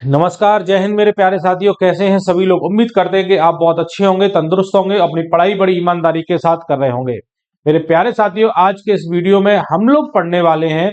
नमस्कार, जय हिंद मेरे प्यारे साथियों। कैसे हैं सभी लोग। उम्मीद करते हैं कि आप बहुत अच्छे होंगे, तंदुरुस्त होंगे, अपनी पढ़ाई बड़ी ईमानदारी के साथ कर रहे होंगे। मेरे प्यारे साथियों, आज के इस वीडियो में हम लोग पढ़ने वाले हैं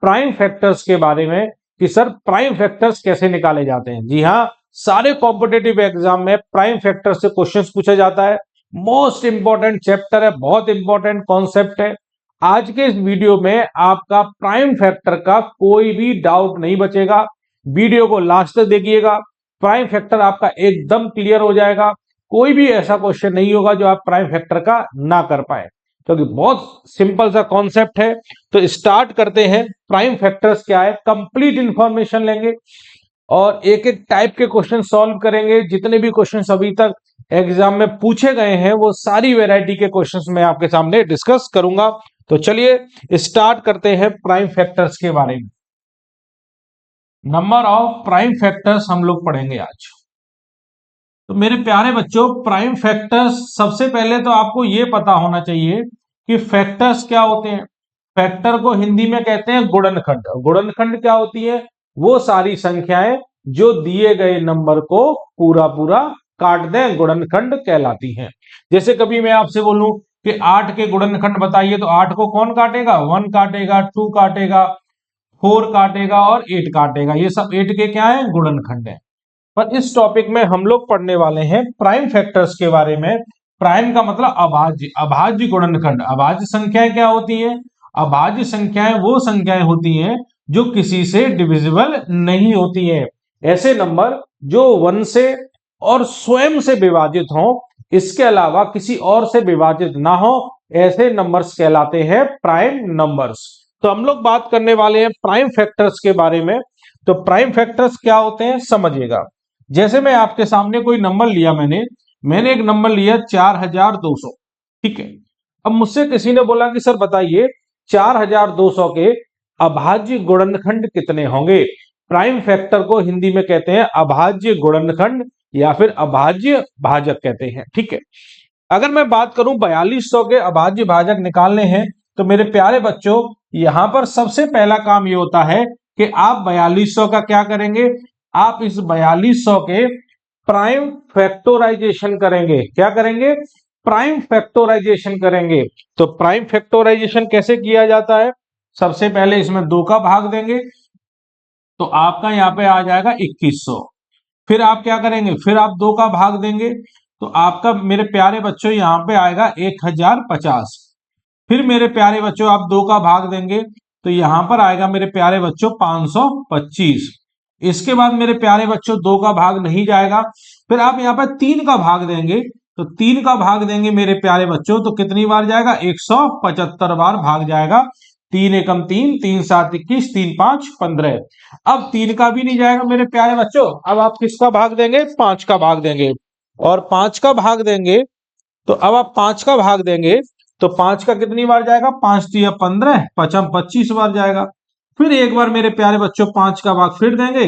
प्राइम फैक्टर्स के बारे में कि सर प्राइम फैक्टर्स कैसे निकाले जाते हैं। जी हाँ, सारे कॉम्पिटेटिव एग्जाम में प्राइम फैक्टर से क्वेश्चन पूछा जाता है। मोस्ट इंपॉर्टेंट चैप्टर है, बहुत इंपॉर्टेंट कॉन्सेप्ट है। आज के इस वीडियो में आपका प्राइम फैक्टर का कोई भी डाउट नहीं बचेगा। वीडियो को लास्ट तक देखिएगा, प्राइम फैक्टर आपका एकदम क्लियर हो जाएगा। कोई भी ऐसा क्वेश्चन नहीं होगा जो आप प्राइम फैक्टर का ना कर पाए, क्योंकि बहुत सिंपल सा कॉन्सेप्ट है। तो स्टार्ट करते हैं। प्राइम फैक्टर्स क्या है, कंप्लीट इंफॉर्मेशन लेंगे और एक एक टाइप के क्वेश्चन सॉल्व करेंगे। जितने भी क्वेश्चन अभी तक एग्जाम में पूछे गए हैं वो सारी वैरायटी के क्वेश्चंस मैं आपके सामने डिस्कस करूंगा। तो चलिए स्टार्ट करते हैं प्राइम फैक्टर्स के बारे में। नंबर ऑफ प्राइम फैक्टर्स हम लोग पढ़ेंगे आज। तो मेरे प्यारे बच्चों, प्राइम फैक्टर्स सबसे पहले तो आपको यह पता होना चाहिए कि फैक्टर्स क्या होते हैं। फैक्टर को हिंदी में कहते हैं गुणनखंड। गुणनखंड क्या होती है, वो सारी संख्याएं जो दिए गए नंबर को पूरा पूरा काट दें, गुणनखंड कहलाती हैं। जैसे कभी मैं आपसे बोलूं कि 8 के गुणनखंड बताइए, तो 8 को कौन काटेगा, 1 काटेगा, 2 काटेगा, 4 काटेगा और 8 काटेगा। ये सब 8 के क्या है, गुणनखंड है। पर इस टॉपिक में हम लोग पढ़ने वाले हैं प्राइम फैक्टर्स के बारे में। प्राइम का मतलब अभाज्य, अभाज्य गुणनखंड। अभाज्य संख्याएं क्या होती हैं, अभाज्य संख्याएं वो संख्याएं होती हैं जो किसी से डिविजिबल नहीं होती हैं। ऐसे नंबर जो 1 से और स्वयं से विभाजित हो, इसके अलावा किसी और से विभाजित ना हो, ऐसे नंबर्स कहलाते हैं प्राइम नंबर्स। तो हम लोग बात करने वाले हैं प्राइम फैक्टर्स के बारे में। तो प्राइम फैक्टर्स क्या होते हैं समझिएगा। जैसे मैं आपके सामने कोई नंबर लिया, मैंने एक नंबर लिया 4200, ठीक है। अब मुझसे किसी ने बोला कि सर बताइए 4200 के अभाज्य गुणनखंड कितने होंगे। प्राइम फैक्टर को हिंदी में कहते हैं अभाज्य गुणनखंड या फिर अभाज्य भाजक कहते हैं, ठीक है। अगर मैं बात करूं 4200 के अभाज्य भाजक निकालने हैं, तो मेरे प्यारे बच्चों यहां पर सबसे पहला काम ये होता है कि आप 4200 का क्या करेंगे, आप इस 4200 के प्राइम फैक्टोराइजेशन करेंगे। क्या करेंगे, प्राइम फैक्टोराइजेशन करेंगे। तो प्राइम फैक्टोराइजेशन कैसे किया जाता है, सबसे पहले इसमें 2 का भाग देंगे, तो आपका यहां पे आ जाएगा 2100। फिर आप क्या करेंगे, फिर आप 2 का भाग देंगे, तो आपका मेरे प्यारे बच्चों यहां पे आएगा 1050। फिर मेरे प्यारे बच्चों आप 2 का भाग देंगे, तो यहां पर आएगा मेरे प्यारे बच्चों 525। इसके बाद मेरे प्यारे बच्चों 2 का भाग नहीं जाएगा, फिर आप यहां पर 3 का भाग देंगे, तो 3 का भाग देंगे मेरे प्यारे बच्चों, तो कितनी बार जाएगा, 175 बार भाग जाएगा। 3 एकम 3, 3 7 21, 3 5 15। अब 3 का भी नहीं जाएगा मेरे प्यारे बच्चों, अब आप किसका भाग देंगे, 5 का भाग देंगे। और 5 का भाग देंगे, तो अब आप 5 का भाग देंगे, तो 5 का कितनी बार जाएगा, 5 3 15, 5 25 बार जाएगा। फिर एक बार मेरे प्यारे बच्चों 5 का भाग फिर देंगे,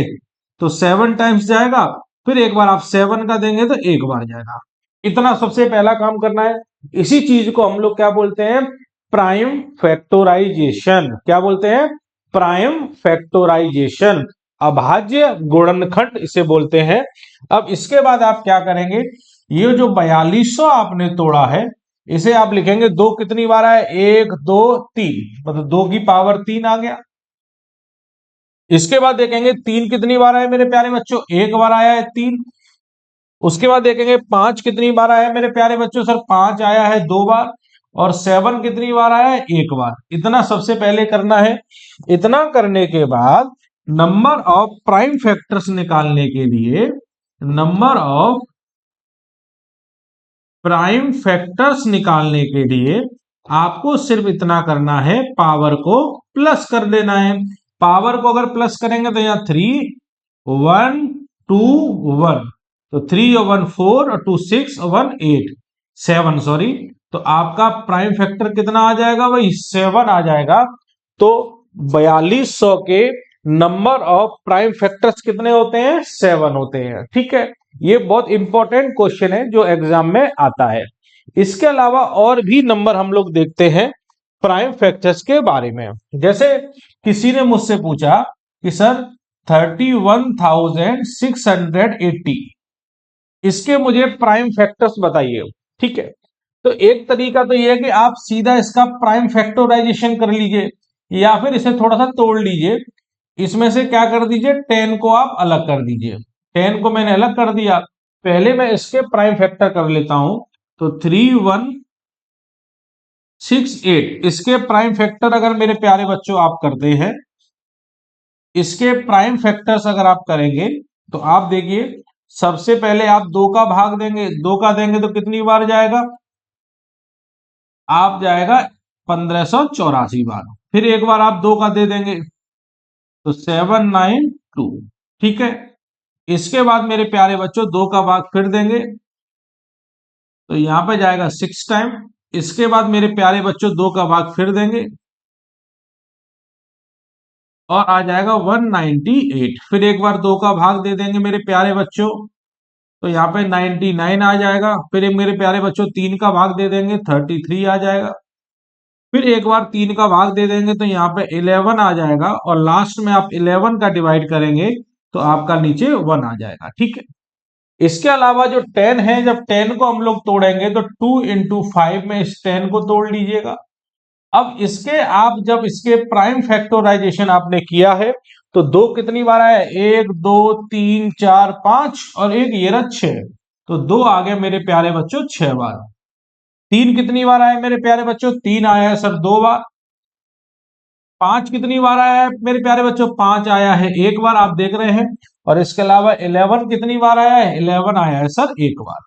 तो 7 टाइम्स जाएगा। फिर एक बार आप 7 का देंगे तो एक बार जाएगा। इतना सबसे पहला काम करना है। इसी चीज को हम लोग क्या बोलते हैं, प्राइम फैक्टोराइजेशन। क्या बोलते हैं, प्राइम फैक्टोराइजेशन, अभाज्य गुणनखंड इसे बोलते हैं। अब इसके बाद आप क्या करेंगे, ये जो 4200 आपने तोड़ा है, इसे आप लिखेंगे 2 कितनी बार आया, 1 2 3, मतलब 2 की पावर 3 आ गया। इसके बाद देखेंगे 3 कितनी बार आया मेरे प्यारे बच्चों, एक बार आया है 3। उसके बाद देखेंगे 5 कितनी बार आया है मेरे प्यारे बच्चों, सर 5 आया है 2 बार। और 7 कितनी बार आया है, एक बार। इतना सबसे पहले करना है। इतना करने के बाद नंबर ऑफ प्राइम फैक्टर्स निकालने के लिए, नंबर ऑफ प्राइम फैक्टर्स निकालने के लिए आपको सिर्फ इतना करना है, पावर को प्लस कर देना है। पावर को अगर प्लस करेंगे तो यहां 3 1 2 1, तो 3 और 1 4 और 2 6 और 1 8 7, सॉरी। तो आपका प्राइम फैक्टर कितना आ जाएगा, भाई 7 आ जाएगा। तो 4200 के नंबर ऑफ प्राइम फैक्टर्स कितने होते हैं, 7 होते हैं, ठीक है। ये बहुत इंपॉर्टेंट क्वेश्चन है जो एग्जाम में आता है। इसके अलावा और भी नंबर हम लोग देखते हैं प्राइम फैक्टर्स के बारे में। जैसे किसी ने मुझसे पूछा कि सर 31,680। इसके मुझे प्राइम फैक्टर्स बताइए। ठीक है, तो एक तरीका तो ये है कि आप सीधा इसका प्राइम फैक्टराइजेशन कर लीजिए, या फिर इसे थोड़ा सा तोड़ लीजिए। इसमें से क्या कर दीजिए, 10 को आप अलग कर दीजिए। 10 को मैंने अलग कर दिया, पहले मैं इसके प्राइम फैक्टर कर लेता हूं। तो 3168 इसके प्राइम फैक्टर अगर मेरे प्यारे बच्चों आप करते हैं, इसके प्राइम फैक्टर्स अगर आप करेंगे तो आप देखिए, सबसे पहले आप 2 का भाग देंगे, 2 का देंगे तो कितनी बार जाएगा, आप जाएगा 1584 बार। फिर एक बार आप 2 का दे देंगे तो 792। ठीक है, इसके बाद मेरे प्यारे बच्चों 2 का भाग फिर देंगे तो यहां पे जाएगा 6 टाइम। इसके बाद मेरे प्यारे बच्चों 2 का भाग फिर देंगे और आ जाएगा 198। फिर एक बार 2 का भाग दे देंगे मेरे प्यारे बच्चों, तो यहाँ पे 99 आ जाएगा। फिर एक मेरे प्यारे बच्चों 3 का भाग दे देंगे, 33 आ जाएगा। फिर एक बार 3 का भाग दे देंगे तो यहाँ पे 11 आ जाएगा, और लास्ट में आप 11 का डिवाइड करेंगे तो आपका नीचे 1 आ जाएगा। ठीक है, इसके अलावा जो 10 है, जब 10 को हम लोग तोड़ेंगे तो 2 इंटू 5 में इस 10 को तोड़ लीजिएगा। अब इसके आप जब इसके प्राइम फैक्टराइजेशन आपने किया है तो 2 कितनी बार आया, 1 2 3 4 5 और एक ये रहा 6, तो 2 आ गए मेरे प्यारे बच्चों 6 बार। 3 कितनी बार आया मेरे प्यारे बच्चों, 3 आया है सर 2 बार। 5 कितनी बार आया है मेरे प्यारे बच्चों, 5 आया है 1 बार, आप देख रहे हैं। और इसके अलावा 11 कितनी बार आया है, 11 आया है सर 1 बार।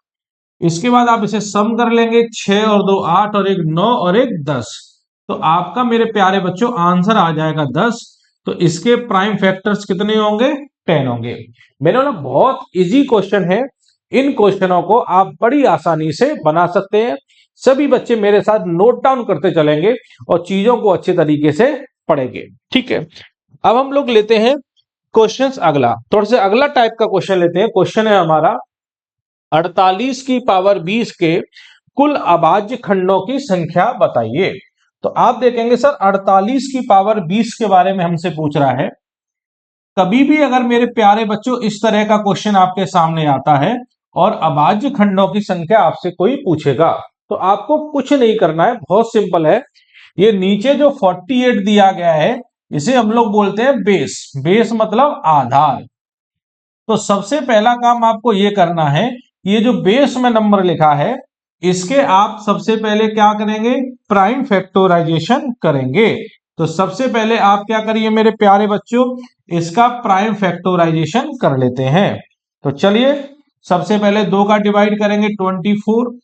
इसके बाद आप इसे सम कर लेंगे, 6 और 2 8 और एक 9 और एक 10, तो आपका मेरे प्यारे बच्चों आंसर आ जाएगा 10। तो इसके प्राइम फैक्टर्स कितने होंगे, 10 होंगे। मेरे बोला बहुत इजी क्वेश्चन है, इन क्वेश्चनों को आप बड़ी आसानी से बना सकते हैं। सभी बच्चे मेरे साथ नोट डाउन करते चलेंगे और चीजों को अच्छे तरीके से पढ़ेंगे। ठीक है, अब हम लोग लेते हैं क्वेश्चंस अगला, थोड़ा सा अगला टाइप का क्वेश्चन लेते हैं। क्वेश्चन है हमारा 48 की पावर 20 के कुल अभाज्य खंडों की संख्या बताइए। तो आप देखेंगे सर 48 की पावर 20 के बारे में हमसे पूछ रहा है। कभी भी अगर मेरे प्यारे बच्चों इस तरह का क्वेश्चन आपके सामने आता है और अभाज्य खंडों की संख्या आपसे कोई पूछेगा, तो आपको कुछ नहीं करना है, बहुत सिंपल है। ये नीचे जो 48 दिया गया है इसे हम लोग बोलते हैं बेस। बेस मतलब आधार। तो सबसे पहला काम आपको ये करना है, ये जो बेस में नंबर लिखा है इसके आप सबसे पहले क्या करेंगे, प्राइम फैक्टराइजेशन करेंगे। तो सबसे पहले आप क्या करिए मेरे प्यारे बच्चों, इसका प्राइम फैक्टराइजेशन कर लेते हैं। तो चलिए, सबसे पहले 2 का डिवाइड करेंगे 24,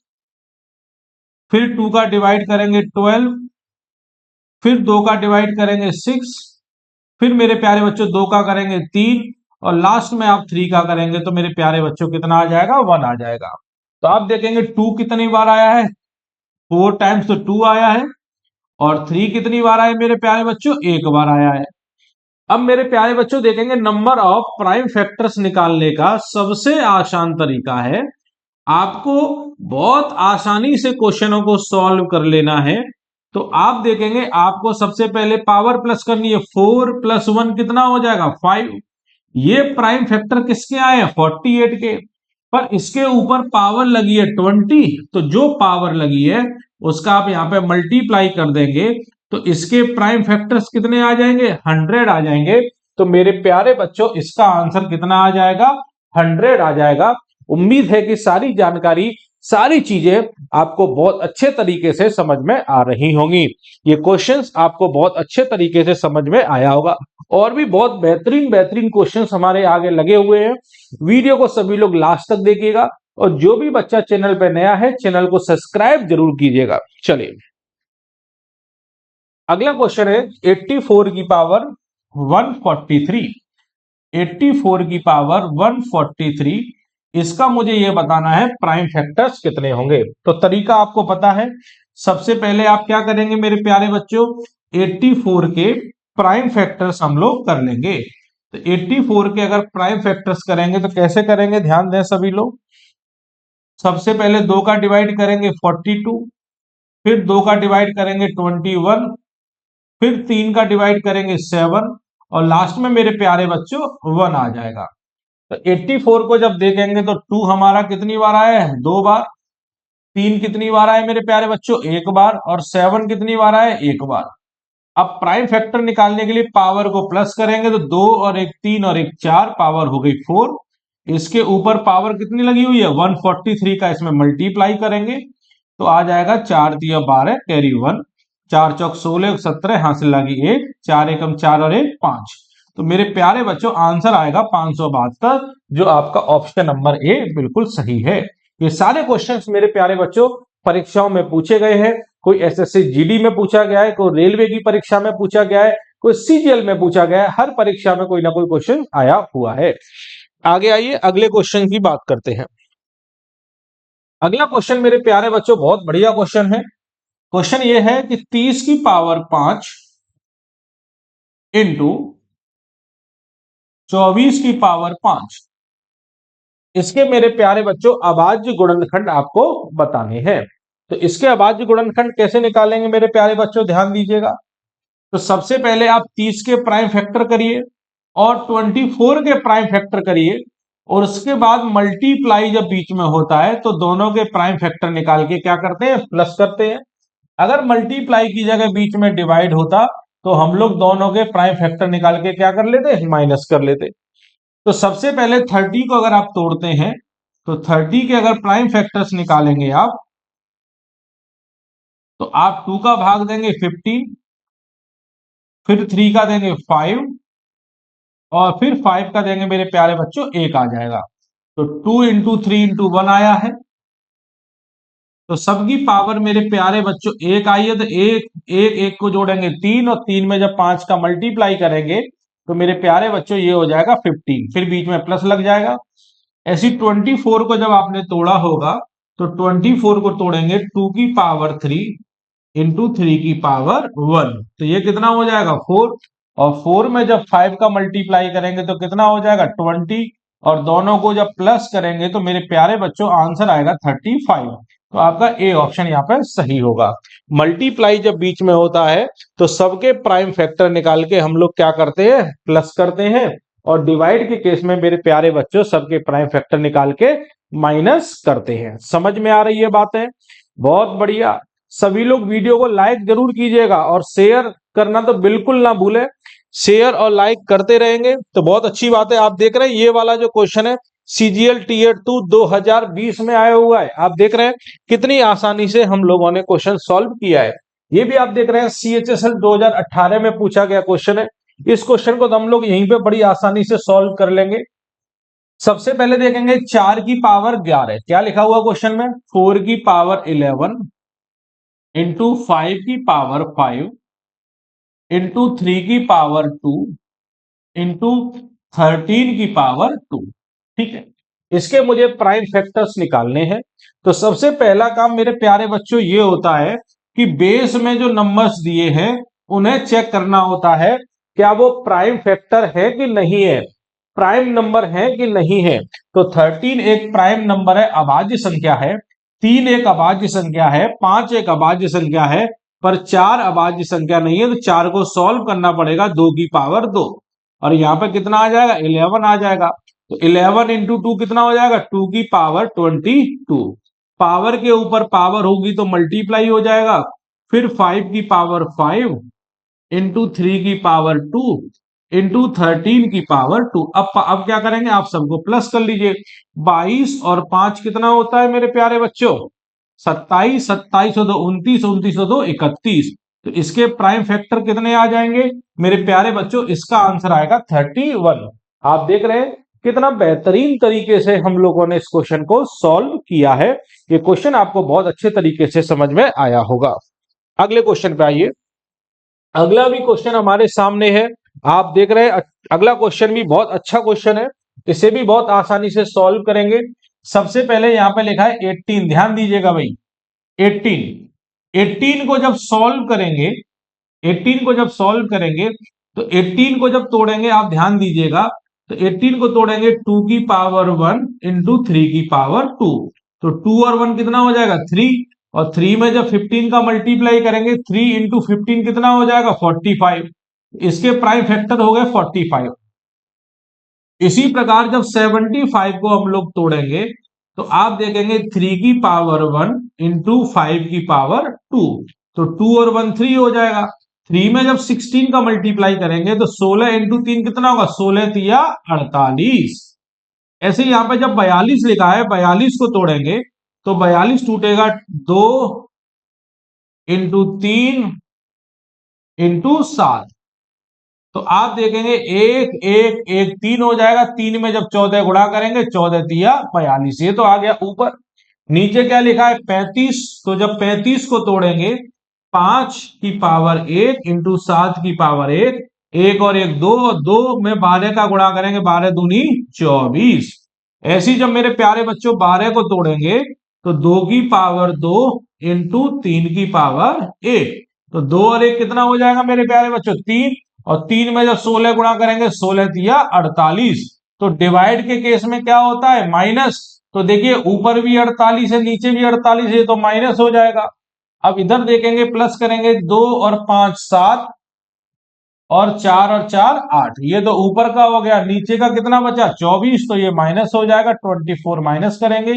फिर 2 का डिवाइड करेंगे 12, फिर 2 का डिवाइड करेंगे 6, फिर मेरे प्यारे बच्चों 2 का करेंगे 3, और लास्ट में आप 3 का करेंगे तो मेरे प्यारे बच्चों कितना आ जाएगा, 1 आ जाएगा। तो आप देखेंगे 2 कितनी बार आया है, 4 टाइम्स तो 2 आया है। और 3 कितनी बार आया मेरे प्यारे बच्चों, 1 बार आया है। अब मेरे प्यारे बच्चों देखेंगे नंबर ऑफ प्राइम फैक्टर्स निकालने का सबसे आसान तरीका है, आपको बहुत आसानी से क्वेश्चनों को सॉल्व कर लेना है। तो आप देखेंगे आपको सबसे पहले पावर प्लस करनी है, 4 + 1 कितना हो जाएगा, 5। ये प्राइम फैक्टर किसके आए हैं, 48 के। पर इसके ऊपर पावर लगी है 20, तो जो पावर लगी है उसका आप यहाँ पे मल्टीप्लाई कर देंगे तो इसके प्राइम फैक्टर्स कितने आ जाएंगे, 100 आ जाएंगे। तो मेरे प्यारे बच्चों इसका आंसर कितना आ जाएगा, 100 आ जाएगा। उम्मीद है कि सारी जानकारी, सारी चीजें आपको बहुत अच्छे तरीके से समझ में आ रही होंगी। ये क्वेश्चंस आपको बहुत अच्छे तरीके से समझ में आया होगा। और भी बहुत बेहतरीन बेहतरीन क्वेश्चंस हमारे आगे लगे हुए हैं। वीडियो को सभी लोग लास्ट तक देखिएगा, और जो भी बच्चा चैनल पे नया है चैनल को सब्सक्राइब जरूर कीजिएगा। चलिए, अगला क्वेश्चन है 84 की पावर 143। 84 की पावर 143, इसका मुझे यह बताना है प्राइम फैक्टर्स कितने होंगे। तो तरीका आपको पता है, सबसे पहले आप क्या करेंगे मेरे प्यारे बच्चों, 84 के प्राइम फैक्टर्स हम लोग कर लेंगे। तो 84 के अगर प्राइम फैक्टर्स करेंगे तो कैसे करेंगे, ध्यान दें सभी लोग। सबसे पहले 2 का डिवाइड करेंगे 42, फिर 2 का डिवाइड करेंगे 21, फिर 3 का डिवाइड करेंगे 7, और लास्ट में मेरे प्यारे बच्चों 1 आ जाएगा। तो 84 को जब देखेंगे तो 2 हमारा कितनी बार आया है, 2 बार। 3 कितनी बार आए मेरे प्यारे बच्चों, 1 बार। और 7 कितनी बार आए, 1 बार। अब प्राइम फैक्टर निकालने के लिए पावर को प्लस करेंगे तो 2 और 1 3 और 1 4, पावर हो गई 4। इसके ऊपर पावर कितनी लगी हुई है, 143 का इसमें मल्टीप्लाई करेंगे तो आ जाएगा 4 तिया 12 कैरी 1, 4 चौक 16 17 हासिल लगी 1, 4 एकम 4 और 1 5। तो मेरे प्यारे बच्चों आंसर आएगा 572, जो आपका ऑप्शन नंबर ए बिल्कुल सही है। ये सारे क्वेश्चंस मेरे प्यारे बच्चों परीक्षाओं में पूछे गए हैं। कोई एसएससी जीडी में पूछा गया है, कोई रेलवे की परीक्षा में पूछा गया है, कोई सीजीएल में पूछा गया है। हर परीक्षा में कोई ना कोई क्वेश्चन आया हुआ है। आगे आइए अगले क्वेश्चन की बात करते हैं। अगला क्वेश्चन मेरे प्यारे बच्चों बहुत बढ़िया क्वेश्चन है। क्वेश्चन ये है कि 30 की पावर 5 इंटू 24 की पावर 5, इसके मेरे प्यारे बच्चों अभाज्य गुणनखंड आपको बताने हैं। तो इसके अभाज्य गुणनखंड कैसे निकालेंगे मेरे प्यारे बच्चों, ध्यान दीजिएगा। तो सबसे पहले आप 30 के प्राइम फैक्टर करिए और 24 के प्राइम फैक्टर करिए, और उसके बाद मल्टीप्लाई जब बीच में होता है तो दोनों के प्राइम फैक्टर निकाल के क्या करते हैं, प्लस करते हैं। अगर मल्टीप्लाई की जगह बीच में डिवाइड होता तो हम लोग दोनों के प्राइम फैक्टर निकाल के क्या कर लेते, माइनस कर लेते। तो सबसे पहले 30 को अगर आप तोड़ते हैं तो 30 के अगर प्राइम फैक्टर्स निकालेंगे आप, तो आप 2 का भाग देंगे 15, फिर 3 का देंगे 5, और फिर 5 का देंगे मेरे प्यारे बच्चों 1 आ जाएगा। तो 2 इंटू 3 इंटू 1 आया है। तो सबकी पावर मेरे प्यारे बच्चों 1 आई है, तो एक को जोड़ेंगे 3, और 3 में जब 5 का मल्टीप्लाई करेंगे तो मेरे प्यारे बच्चों ये हो जाएगा 15, फिर बीच में प्लस लग जाएगा। ऐसी 24 को जब आपने तोड़ा होगा तो 24 को तोड़ेंगे 2 की पावर 3 इंटू 3 की पावर 1, तो ये कितना हो जाएगा 4। और 4 में जब 5 का मल्टीप्लाई करेंगे तो कितना हो जाएगा 20, और दोनों को जब प्लस करेंगे तो मेरे प्यारे बच्चों आंसर आएगा 35। तो आपका ए ऑप्शन यहाँ पे सही होगा। मल्टीप्लाई जब बीच में होता है तो सबके प्राइम फैक्टर निकाल के हम लोग क्या करते हैं, प्लस करते हैं, और डिवाइड के केस में मेरे प्यारे बच्चों सबके प्राइम फैक्टर निकाल के माइनस करते हैं। समझ में आ रही है बातें, बहुत बढ़िया। सभी लोग वीडियो को लाइक जरूर कीजिएगा और शेयर करना तो बिल्कुल ना भूलें। शेयर और लाइक करते रहेंगे तो बहुत अच्छी बात है। आप देख रहे हैं ये वाला जो क्वेश्चन है सीजीएल टीयर 2 2020 में आया हुआ है। आप देख रहे हैं कितनी आसानी से हम लोगों ने क्वेश्चन सॉल्व किया है। ये भी आप देख रहे हैं सीएचएसएल 2018 में पूछा गया क्वेश्चन है। इस क्वेश्चन को तो हम लोग यहीं पे बड़ी आसानी से सॉल्व कर लेंगे। सबसे पहले देखेंगे 4 की पावर 11, क्या लिखा हुआ क्वेश्चन में, 4 की पावर 11 इंटू 5 की पावर 5 इंटू 3 की पावर 2 इंटू 13 की पावर 2। ठीक है, इसके मुझे प्राइम फैक्टर्स निकालने हैं। तो सबसे पहला काम मेरे प्यारे बच्चों ये होता है कि बेस में जो नंबर्स दिए हैं उन्हें चेक करना होता है क्या वो प्राइम फैक्टर है कि नहीं है, प्राइम नंबर है कि नहीं है। तो 13 एक प्राइम नंबर है, अभाज्य संख्या है। 3 एक अभाज्य संख्या है। 5 एक अभाज्य संख्या है, पर 4 अभाज्य संख्या नहीं है। तो 4 को सॉल्व करना पड़ेगा 2 की पावर 2, और यहाँ पे कितना आ जाएगा 11 आ जाएगा। तो 11 इंटू 2 कितना हो जाएगा 2 की पावर 22। पावर के ऊपर पावर होगी तो मल्टीप्लाई हो जाएगा। फिर 5 की पावर 5 इंटू 3 की पावर 2 इंटू 13 की पावर 2। अब क्या करेंगे, आप सबको प्लस कर लीजिए। 22 और 5 कितना होता है मेरे प्यारे बच्चों 27, 27 और 2 29, 29 और 2 31। तो इसके प्राइम फैक्टर कितने आ जाएंगे मेरे प्यारे बच्चों, इसका आंसर आएगा 31। आप देख रहे हैं कितना बेहतरीन तरीके से हम लोगों ने इस क्वेश्चन को सॉल्व किया है। ये क्वेश्चन आपको बहुत अच्छे तरीके से समझ में आया होगा। अगले क्वेश्चन पे आइए। अगला भी क्वेश्चन हमारे सामने है, आप देख रहे हैं अगला क्वेश्चन भी बहुत अच्छा क्वेश्चन है। इसे भी बहुत आसानी से सॉल्व करेंगे। सबसे पहले यहां पे लिखा है 18, ध्यान दीजिएगा भाई 18 को जब सॉल्व करेंगे, 18 को जब सॉल्व करेंगे तो 18 को जब तोड़ेंगे आप ध्यान दीजिएगा, तो 18 को तोड़ेंगे 2 की पावर 1 इंटू 3 की पावर 2। तो 2 और 1 कितना हो जाएगा 3, और 3 में जब 15 का मल्टीप्लाई करेंगे 3 इंटू 15 कितना हो जाएगा 45। इसके प्राइम फैक्टर हो गए 45। इसी प्रकार जब 75 को हम लोग तोड़ेंगे तो आप देखेंगे 3 की पावर 1 इंटू 5 की पावर 2, तो 2 और 1 3 हो जाएगा। 3 में जब 16 का मल्टीप्लाई करेंगे तो 16 इंटू 3 कितना होगा, 16 तिया 48। ऐसे यहां पे जब 42 लिखा है, 42 को तोड़ेंगे तो 42 टूटेगा 2 इंटू 3 इंटू 7, तो आप देखेंगे 1 1 1 3 हो जाएगा। 3 में जब 14 गुणा करेंगे 14 तिया 42, ये तो आ गया ऊपर। नीचे क्या लिखा है 35, तो जब 35 को तोड़ेंगे 5 की पावर 1 इंटू 7 की पावर 1, 1 और 1 2, और 2 में 12 का गुणा करेंगे, 12 दूनी 24। ऐसी जब मेरे प्यारे बच्चों 12 को तोड़ेंगे तो 2 की पावर 2 इंटू 3 की पावर 1, तो 2 और 1 कितना हो जाएगा मेरे प्यारे बच्चों 3, और 3 में जब 16 गुणा करेंगे 16 तिया 48, तो डिवाइड के केस में क्या होता है माइनस, तो देखिए ऊपर भी 48 है नीचे भी 48 है, तो माइनस हो जाएगा। अब इधर देखेंगे प्लस करेंगे, 2 और 5 7, और 4 और 4 8, ये तो ऊपर का हो गया। नीचे का कितना बचा 24, तो ये माइनस हो जाएगा, 24 माइनस करेंगे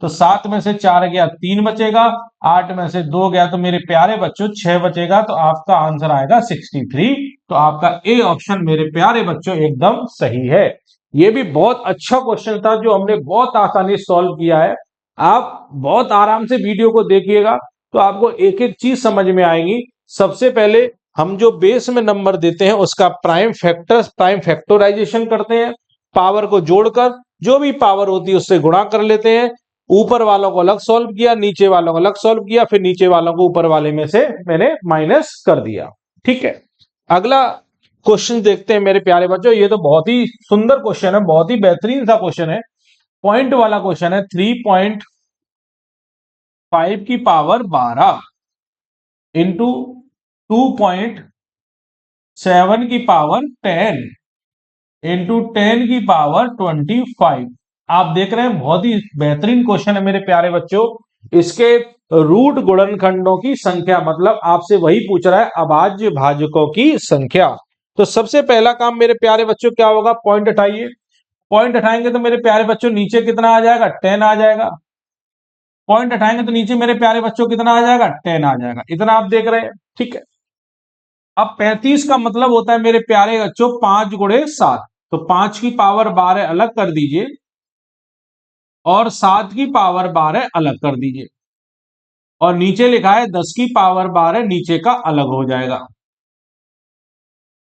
तो 7 में से 4 गया 3 बचेगा, 8 में से 2 गया, तो मेरे प्यारे बच्चों 6 बचेगा, तो आपका आंसर आएगा 63। तो आपका ए ऑप्शन मेरे प्यारे बच्चों एकदम सही है। ये भी बहुत अच्छा क्वेश्चन था जो हमने बहुत आसानी से सॉल्व किया है। आप बहुत आराम से वीडियो को देखिएगा तो आपको एक एक चीज समझ में आएगी। सबसे पहले हम जो बेस में नंबर देते हैं उसका प्राइम फैक्टराइजेशन करते हैं, पावर को जोड़कर जो भी पावर होती है उससे गुणा कर लेते हैं। ऊपर वालों को अलग सॉल्व किया, नीचे वालों को अलग सॉल्व किया, फिर नीचे वालों को ऊपर वाले में से मैंने माइनस कर दिया। ठीक है, अगला क्वेश्चन देखते हैं मेरे प्यारे बच्चों। ये तो बहुत ही सुंदर क्वेश्चन है, बहुत ही बेहतरीन सा क्वेश्चन है, पॉइंट वाला क्वेश्चन है। 3.5 की पावर 12 इंटू 2.7 की पावर 10 इंटू 10 की पावर 25। आप देख रहे हैं बहुत ही बेहतरीन क्वेश्चन है मेरे प्यारे बच्चों। इसके रूट गुणनखंडों की संख्या, मतलब आपसे वही पूछ रहा है अभाज्य भाजकों की संख्या। तो सबसे पहला काम मेरे प्यारे बच्चों क्या होगा, पॉइंट उठाइए। पॉइंट उठाएंगे तो मेरे प्यारे बच्चों नीचे कितना आ जाएगा 10 आ जाएगा। पॉइंट उठाएंगे तो नीचे मेरे प्यारे बच्चों कितना आ जाएगा 10 आ जाएगा। इतना आप देख रहे हैं, ठीक है। अब 35 का मतलब होता है मेरे प्यारे बच्चों 5 गुणे 7, तो 5 की पावर 12 अलग कर दीजिए और 7 की पावर 12 अलग कर दीजिए, और नीचे लिखा है 10 की पावर 12 नीचे का अलग हो जाएगा।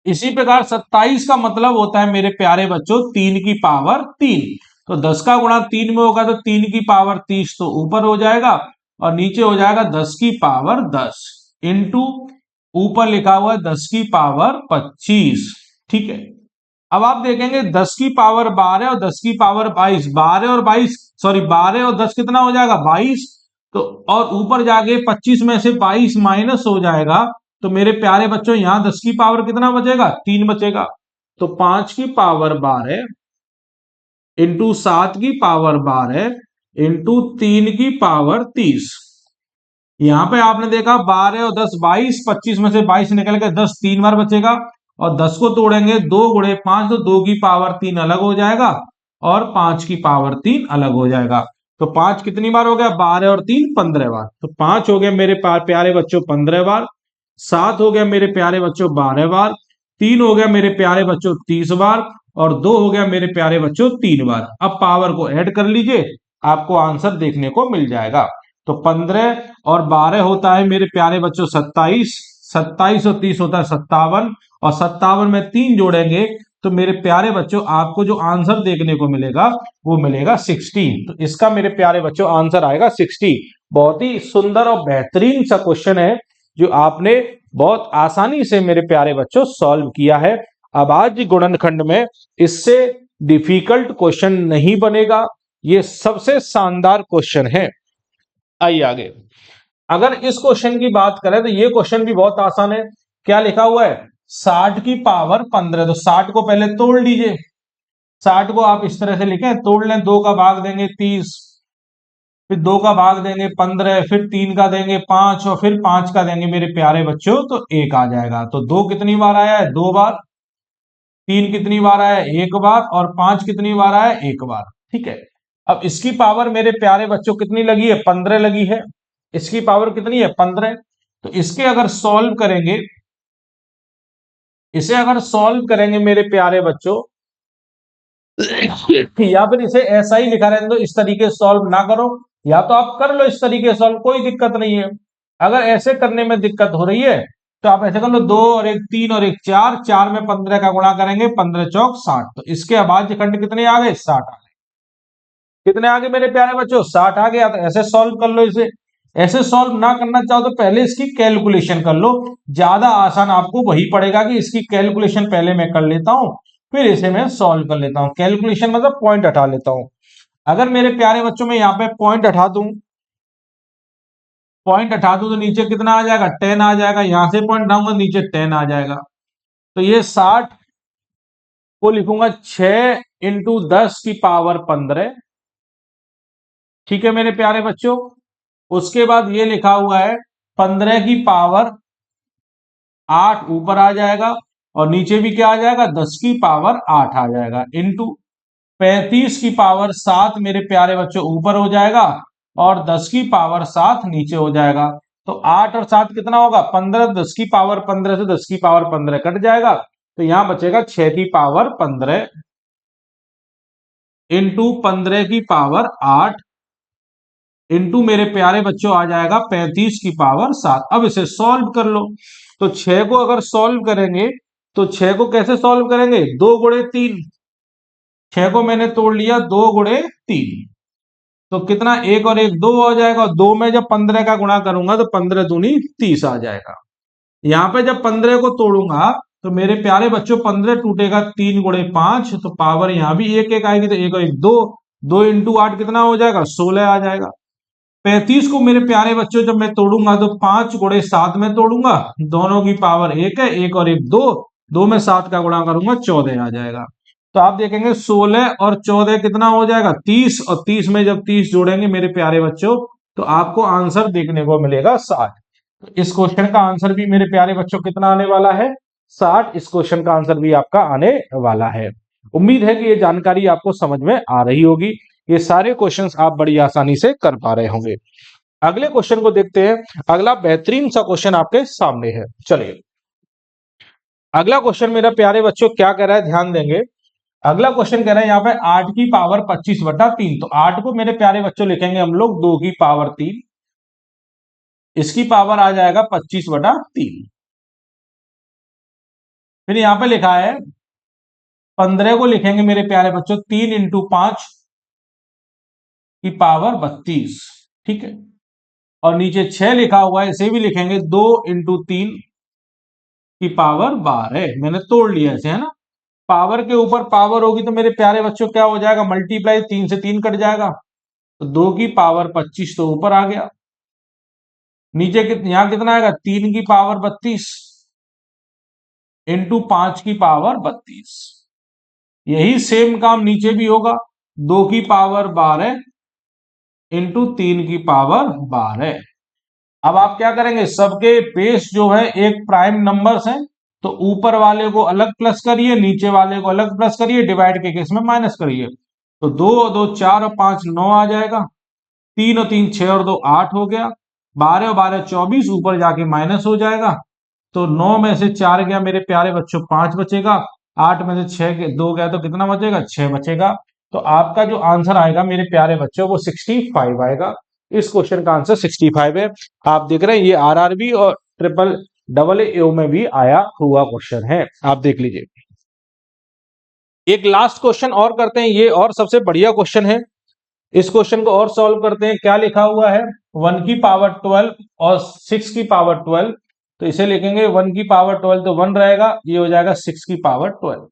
इसी प्रकार 27 का मतलब होता है मेरे प्यारे बच्चों 3 की पावर 3, तो 10 का गुणा 3 में होगा तो 3 की पावर 30 तो ऊपर हो जाएगा, और नीचे हो जाएगा 10 की पावर 10 इंटू ऊपर लिखा हुआ है 10 की पावर 25। ठीक है, अब आप देखेंगे 10 की पावर 12 और 10 की पावर 22, 12 और 22 सॉरी 12 और 10 कितना हो जाएगा 22, तो और ऊपर जाके 25 में से 22 माइनस हो जाएगा, तो मेरे प्यारे बच्चों यहां 10 की पावर कितना बचेगा 3 बचेगा, तो 5 की पावर 12 इंटू 7 की पावर 12 इंटू 3 की पावर 30। यहां पे आपने देखा 12 और 10 22, 25 में से 22 निकल के 10 3 बार बचेगा, और 10 को तोड़ेंगे 2 गुणे 5, तो 2 की पावर 3 अलग हो जाएगा और 5 की पावर 3 अलग हो जाएगा। तो 5 कितनी बार हो गया 12 और 3 15 बार, तो 5 हो गया मेरे प्यारे बच्चों 15 बार, 7 हो गया मेरे प्यारे बच्चों 12 बार, 3 हो गया मेरे प्यारे बच्चों 30 बार, और 2 हो गया मेरे प्यारे बच्चों 3 बार। अब पावर को ऐड कर लीजिए, आपको आंसर देखने को मिल जाएगा। तो 15 और 12 होता है मेरे प्यारे बच्चों 27, 27 और 30 होता है 57, और 57 में 3 जोड़ेंगे तो मेरे प्यारे बच्चों आपको जो आंसर देखने को मिलेगा वो मिलेगा 60। तो इसका मेरे प्यारे बच्चों आंसर आएगा 60। बहुत ही सुंदर और बेहतरीन सा क्वेश्चन है जो आपने बहुत आसानी से मेरे प्यारे बच्चों सॉल्व किया है। अभाज्य गुणनखंड में इससे डिफिकल्ट क्वेश्चन नहीं बनेगा, ये सबसे शानदार क्वेश्चन है। आइए आगे, अगर इस क्वेश्चन की बात करें तो ये क्वेश्चन भी बहुत आसान है। क्या लिखा हुआ है 60 की पावर 15, तो 60 को पहले तोड़ लीजिए। 60 को आप इस तरह से लिखें, तोड़ लें, 2 का भाग देंगे 30, फिर 2 का भाग देंगे 15, फिर 3 का देंगे 5 और फिर 5 का देंगे मेरे प्यारे बच्चों तो 1 आ जाएगा। तो 2 कितनी बार आया है? 2 बार। 3 कितनी बार आया है? 1 बार। और 5 कितनी बार आया है? 1 बार। ठीक है। अब इसकी पावर मेरे प्यारे बच्चों कितनी लगी है? 15 लगी है। इसकी पावर कितनी है? 15। तो इसके अगर सॉल्व करेंगे, इसे अगर सॉल्व करेंगे मेरे प्यारे बच्चों, या फिर इसे ऐसा ही लिखा रहने दो, इस तरीके से सॉल्व ना करो, या तो आप कर लो इस तरीके से सॉल्व, कोई दिक्कत नहीं है। अगर ऐसे करने में दिक्कत हो रही है तो आप ऐसे कर लो, 2 और 1 3 और 1 4, 4 में 15 का गुणा करेंगे, 15 चौक 60। तो इसके अभाज्य खंड कितने आ गए? 60 आ गए। कितने आगे मेरे प्यारे बच्चों? 60 आ गया। तो ऐसे सॉल्व कर लो इसे। ऐसे सॉल्व ना करना चाहो तो पहले इसकी कैलकुलेशन कर लो, ज्यादा आसान आपको वही पड़ेगा कि इसकी कैलकुलेशन पहले मैं कर लेता हूं, फिर इसे मैं सॉल्व कर लेता हूं। कैलकुलेशन मतलब पॉइंट हटा लेता हूं। अगर मेरे प्यारे बच्चों में यहाँ पे पॉइंट हटा दूं, पॉइंट हटा दूं तो नीचे कितना आ जाएगा? 10 आ जाएगा। यहां से पॉइंट हटाऊंगा नीचे 10 आ जाएगा। तो ये 60 को लिखूंगा 6 इंटू 10 की पावर 15। ठीक है मेरे प्यारे बच्चों। उसके बाद ये लिखा हुआ है 15 की पावर 8 ऊपर आ जाएगा, और नीचे भी क्या आ जाएगा? 10 की पावर 8 आ जाएगा, इंटू 35 की पावर 7 मेरे प्यारे बच्चों ऊपर हो जाएगा, और 10 की पावर 7 नीचे हो जाएगा। तो 8 और 7 कितना होगा? 15। 10 की पावर 15 से 10 की पावर 15 कट जाएगा, तो यहां बचेगा 6 की पावर 15 इंटू 15 की पावर 8 इंटू मेरे प्यारे बच्चों आ जाएगा 35 की पावर 7। अब इसे सॉल्व कर लो। तो 6 को अगर सॉल्व करेंगे तो 6 को कैसे सॉल्व करेंगे? 2 गुणे 3। 6 को मैंने तोड़ लिया 2 गुणे 3, तो कितना? 1 और 1 2 हो जाएगा। 2 में जब 15 का गुणा करूंगा तो 15 दूनी 30 आ जाएगा। यहां पे जब 15 को तोड़ूंगा तो मेरे प्यारे बच्चों 15 टूटेगा 3 गुणे 5, तो पावर यहां भी 1 1 आएगी, तो 1 और 1 2। 2 इंटू 8 कितना हो जाएगा? 16 आ जाएगा। 35 को मेरे प्यारे बच्चों जब मैं तोड़ूंगा तो 5 गुणे 7 में तोड़ूंगा, दोनों की पावर 1 है, 1 और 1 2। 2 में 7 का गुणा करूंगा 14 आ जाएगा। तो आप देखेंगे 16 और 14 कितना हो जाएगा? 30, और 30 में जब 30 जोड़ेंगे मेरे प्यारे बच्चों तो आपको आंसर देखने को मिलेगा 60। तो इस क्वेश्चन का आंसर भी मेरे प्यारे बच्चों कितना आने वाला है? 60। इस क्वेश्चन का आंसर भी आपका आने वाला है। उम्मीद है कि ये जानकारी आपको समझ में आ रही होगी। ये सारे क्वेश्चंस आप बड़ी आसानी से कर पा रहे होंगे। अगले क्वेश्चन को देखते हैं। अगला बेहतरीन सा क्वेश्चन आपके सामने है। चलिए, अगला क्वेश्चन मेरा प्यारे बच्चों क्या कह रहा है, ध्यान देंगे। अगला क्वेश्चन कह रहा है यहाँ पे 8 की पावर 25/3। तो 8 को मेरे प्यारे बच्चों लिखेंगे हम लोग 2 की पावर 3। इसकी पावर आ जाएगा 25/3। फिर यहां पे लिखा है 15 को लिखेंगे मेरे प्यारे बच्चों 3 इंटू 5 की पावर 32। ठीक है। और नीचे 6 लिखा हुआ है, इसे भी लिखेंगे 2 इंटू 3 की पावर 12। मैंने तोड़ लिया इसे, है ना। पावर के ऊपर पावर होगी तो मेरे प्यारे बच्चों क्या हो जाएगा? मल्टीप्लाई, 3 से 3 कट जाएगा, तो 2 की पावर 25 तो ऊपर आ गया। नीचे यहां कितना आएगा? 3 की पावर 32 इंटू 5 की पावर 32। यही सेम काम नीचे भी होगा, 2 की पावर 12 इंटू 3 की पावर 12। अब आप क्या करेंगे? सबके बेस जो है एक प्राइम नंबर्स हैं, तो ऊपर वाले को अलग प्लस करिए, नीचे वाले को अलग प्लस करिए, डिवाइड के केस में माइनस करिए। तो 2 और 2 4 और 5 9 आ जाएगा। 3 और 3 6 और 2 8 हो गया। 12 और 12 24, ऊपर जाके माइनस हो जाएगा। तो 9 में से 4 गया मेरे प्यारे बच्चों, 5 बचेगा। 8 में से 6 2 गया तो कितना बचेगा? 6 बचेगा। तो आपका जो आंसर आएगा मेरे प्यारे बच्चों वो 65 आएगा। इस क्वेश्चन का आंसर 65 है। आप देख रहे हैं ये आरआरबी और ट्रिपल डबल ए में भी आया हुआ क्वेश्चन है, आप देख लीजिए। एक लास्ट क्वेश्चन और करते हैं, ये और सबसे बढ़िया क्वेश्चन है। इस क्वेश्चन को और सॉल्व करते हैं। क्या लिखा हुआ है? 1 की पावर 12 और 6 की पावर 12। तो इसे लिखेंगे 1 की पावर 12 तो 1 रहेगा, ये हो जाएगा 6 की पावर 12।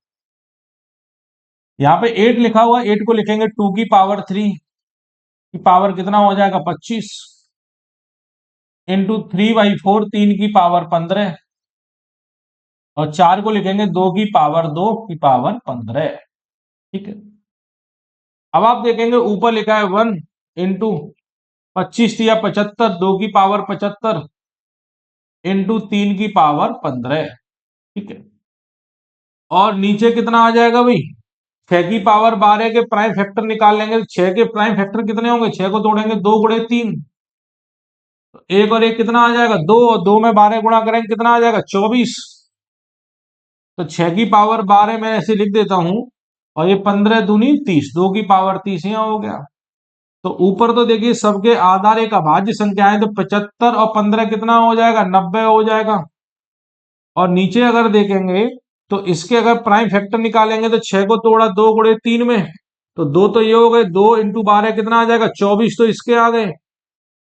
यहां पे 8 लिखा हुआ, 8 को लिखेंगे 2 की पावर 3 की पावर कितना हो जाएगा? 25 इंटू 3/4 3 की पावर 15। और 4 को लिखेंगे 2 की पावर 2 की पावर 15। ठीक है। अब आप देखेंगे ऊपर लिखा है 1 इंटू 25 या 75, 2 की पावर 75 इंटू 3 की पावर 15। ठीक है, और नीचे कितना आ जाएगा भाई, 6 की पावर 12 के प्राइम फैक्टर निकाल लेंगे तो 6 के प्राइम फैक्टर कितने होंगे, 6 को तोड़ेंगे 2 गुणे 3, एक और एक कितना आ जाएगा 2, और 2 में 12 गुणा करेंगे कितना आ जाएगा 24। तो 6 की पावर 12 मैं ऐसे लिख देता हूं, और ये 15 दूनी 30, 2 की पावर 30 यहाँ हो गया। तो ऊपर तो देखिए सबके आधार एक अभाज्य संख्या है, तो 75 और 15 कितना हो जाएगा 90 हो जाएगा। और नीचे अगर देखेंगे तो इसके अगर प्राइम फैक्टर निकालेंगे तो 6 को तोड़ा 2 गुणे 3 में, तो 2 तो ये हो गए, 2 इंटू 12 कितना आ जाएगा 24, तो इसके आ गए,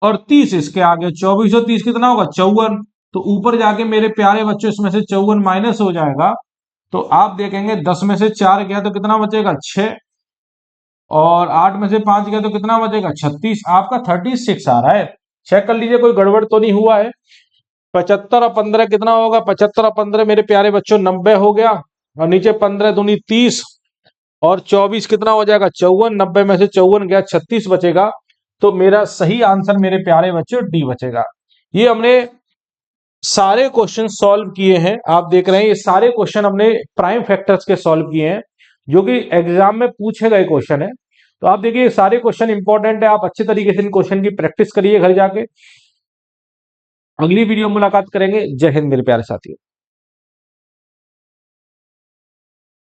और 30 इसके आगे, 24 और 30 कितना होगा 54। तो ऊपर जाके मेरे प्यारे बच्चों इसमें से 54 माइनस हो जाएगा, तो आप देखेंगे 10 में से 4 गया तो कितना बचेगा 6, और 8 में से 5 गया तो कितना बचेगा 36, आपका 36 आ रहा है। चेक कर लीजिए कोई गड़बड़ तो नहीं हुआ है। 75 और 15 कितना होगा, 75 और 15 मेरे प्यारे बच्चों 90 हो गया, और नीचे 15 दूनी 30, और 24 कितना हो जाएगा 54, 90 में से 54 गया 36 बचेगा। तो मेरा सही आंसर मेरे प्यारे बच्चों डी बचेगा। ये हमने सारे क्वेश्चन सॉल्व किए हैं, आप देख रहे हैं ये सारे क्वेश्चन हमने प्राइम फैक्टर्स के सॉल्व किए हैं, जो कि एग्जाम में पूछे गए क्वेश्चन है। तो आप देखिए सारे क्वेश्चन इंपॉर्टेंट है, आप अच्छे तरीके से इन क्वेश्चन की प्रैक्टिस करिए घर जाके। अगली वीडियो मुलाकात करेंगे। जय हिंद मेरे प्यारे साथियों।